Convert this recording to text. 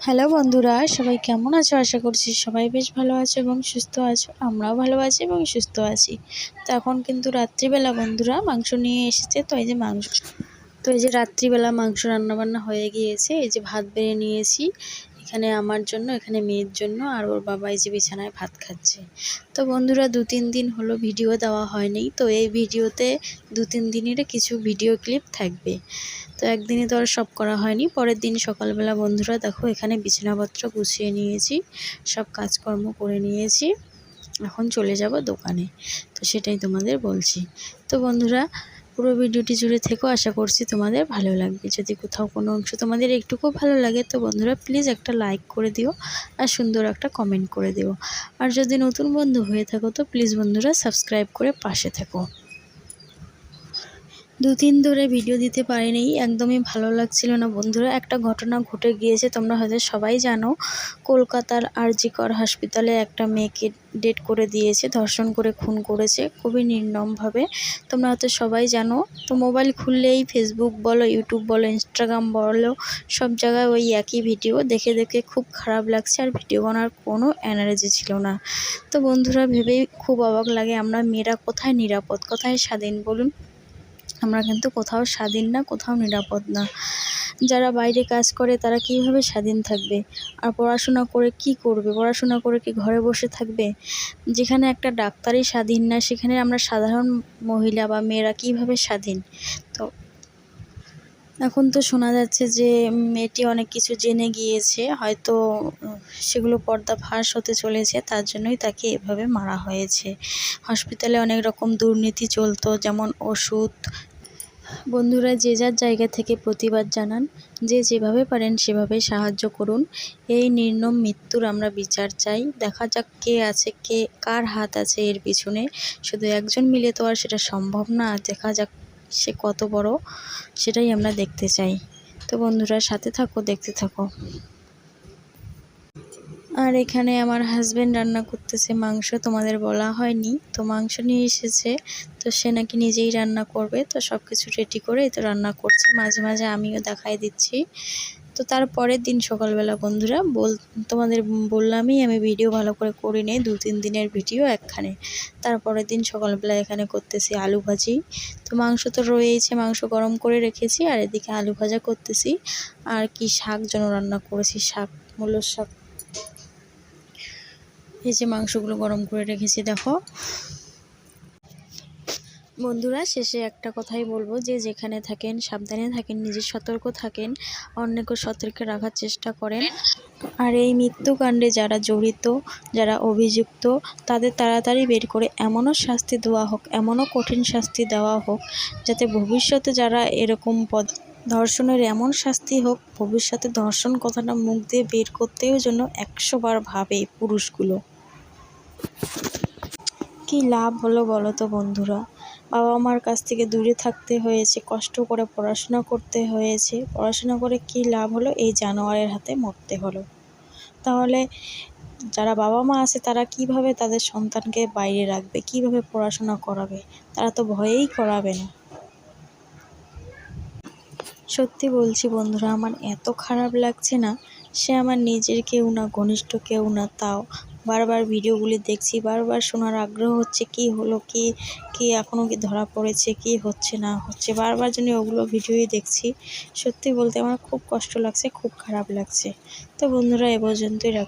Hello বন্ধুরা, সবাই কেমন আছো? আশা করছি সবাই বেশ ভালো আছো এবং সুস্থ আছো। আমরাও ভালো আছি এবং সুস্থ আছি। তো এখন কিন্তু রাত্রিবেলা বন্ধুরা মাংস নিয়ে এসেছে। তো এই যে রাত্রিবেলা মাংস রান্নাবান্না হয়ে গিয়েছে। এই যে ভাত বেড়ে নিয়েছি এখানে আমার জন্য, এখানে মেয়ের জন্য, আর ওর বাবা এই যে বিছানায় ভাত খাচ্ছে। তো বন্ধুরা 2-3 দিন হলো ভিডিও দেওয়া হয়নি। তো এই ভিডিওতে 2-3 দিনেরই কিছু ভিডিও ক্লিপ থাকবে। তো একদিনে তো আর সব করা হয়নি। পরের দিন সকালবেলা বন্ধুরা দেখো এখানে বিছানাপত্র গুছিয়ে নিয়েছি, সব কাজকর্ম করে নিয়েছি। এখন চলে যাব দোকানে। তো সেটাই তোমাদের বলছি। তো বন্ধুরা পুরো ভিডিওটি জুড়ে থেকো, আশা করছি তোমাদের ভালো লাগবে। যদি কোথাও কোনো অংশ তোমাদের একটুকুও ভালো লাগে তো বন্ধুরা প্লিজ একটা লাইক করে দিও আর সুন্দর একটা কমেন্ট করে দিও। আর যদি নতুন বন্ধু হয়ে থাকো তো প্লিজ বন্ধুরা সাবস্ক্রাইব করে পাশে থেকো। 2-3 ধরে ভিডিও দিতে পারিনি, একদমই ভালো লাগছিল না বন্ধুরা। একটা ঘটনা ঘটে গিয়েছে, তোমরা হয়তো সবাই জানো। কলকাতার আরজি কর হাসপাতালে একটা মেয়েকে ডেথ করে দিয়েছে, ধর্ষণ করে খুন করেছে খুবই নির্মমভাবে। তোমরা হয়তো সবাই জানো। তো মোবাইল খুললেই ফেসবুক বলো, ইউটিউব বলো, ইনস্টাগ্রাম বলো, সব জায়গায় ওই একই ভিডিও দেখে দেখে খুব খারাপ লাগছে। আর ভিডিও বানার কোনো এনার্জি ছিল না। তো বন্ধুরা ভেবেই খুব অবাক লাগে, আমরা মেয়েরা কোথায় নিরাপদ, কোথায় স্বাধীন বলুন? আমরা কিন্তু কোথাও স্বাধীন না, কোথাও নিরাপদ না। যারা বাইরে কাজ করে তারা কিভাবে স্বাধীন থাকবে? আর পড়াশোনা করে কি করবে? পড়াশোনা করে কি ঘরে বসে থাকবে? যেখানে একটা ডাক্তারই স্বাধীন না, সেখানে আমরা সাধারণ মহিলা বা মেয়েরা কিভাবে স্বাধীন? তো এখন তো শোনা যাচ্ছে যে মেয়েটি অনেক কিছু জেনে গিয়েছে, হয়তো সেগুলো পর্দা ফাঁস হতে চলেছে, তার জন্যই তাকে এভাবে মারা হয়েছে। হসপিটালে অনেক রকম দুর্নীতি চলতো, যেমন ওষুধ। বন্ধুরা যে যার জায়গা থেকে প্রতিবাদ জানান, যে যেভাবে পারেন সেভাবে সাহায্য করুন। এই নির্মম মৃত্যুর আমরা বিচার চাই। দেখা যাক কে আছে, কার হাত আছে এর পিছনে। শুধু একজন মিলে তো আর সেটা সম্ভব না। দেখা যাক সে কত বড়, সেটাই আমরা দেখতে চাই। তো বন্ধুরা সাথে থাকো, দেখতে থাকো। আর এখানে আমার হাজব্যান্ড রান্না করতেছে মাংস, তোমাদের বলা হয়নি। তো মাংস নিয়ে এসেছে, তো সে নাকি নিজেই রান্না করবে। তো সব কিছু রেডি করে তো রান্না করছে, মাঝে মাঝে আমিও দেখাই দিচ্ছি। তো তারপরের দিন সকালবেলা বন্ধুরা তোমাদের বললামই আমি ভিডিও ভালো করে করি নি, 2-3 দিনের ভিডিও একখানে। তারপরের দিন সকালবেলা এখানে করতেছি আলু ভাজি। তো মাংস তো রয়েছে, মাংস গরম করে রেখেছি, আর এদিকে আলু ভাজা করতেছি। আর কি শাক যেন রান্না করেছি, শাক, মূলোর শাক। এই যে মাংসগুলো গরম করে রেখেছি দেখো। বন্ধুরা শেষে একটা কথাই বলবো, যে যেখানে থাকেন সাবধানে থাকেন, নিজে সতর্ক থাকেন, অন্যকে সতর্ক রাখার চেষ্টা করেন। আর এই মৃত্যুকাণ্ডে যারা জড়িত, যারা অভিযুক্ত, তাদের তাড়াতাড়ি বের করে এমনও শাস্তি দেওয়া হোক, এমনও কঠিন শাস্তি দেওয়া হোক, যাতে ভবিষ্যতে যারা এরকম ধর্ষণের এমন শাস্তি হোক, ভবিষ্যতে ধর্ষণ কথাটা মুখ দিয়ে বের করতেও যেন 100 বার ভাবে পুরুষগুলো। কি লাভ হলো বলো তো বন্ধুরা? বাবা মার কাছ থেকে দূরে থাকতে হয়েছে, কষ্ট করে পড়াশোনা করতে হয়েছে, পড়াশোনা করে কি লাভ হলো? এই জানোয়ারের হাতে মরতে হলো। তাহলে যারা বাবা মা আছে তারা কিভাবে তাদের সন্তানকে বাইরে রাখবে, কিভাবে পড়াশোনা করাবে? তারা তো ভয়েই করাবে না। সত্যি বলছি বন্ধুরা, আমার এত খারাপ লাগছে না। সে আমার নিজের কেউ না, ঘনিষ্ঠ কেউ না, তাও বারবার ভিডিওগুলি দেখছি, বারবার শোনার আগ্রহ হচ্ছে কি হলো, কি এখনও কি ধরা পড়েছে, কি হচ্ছে না হচ্ছে, বারবার যেন ওগুলো ভিডিওই দেখছি। সত্যি বলতে আমার খুব কষ্ট লাগছে, খুব খারাপ লাগছে। তো বন্ধুরা এ পর্যন্তই রাখ।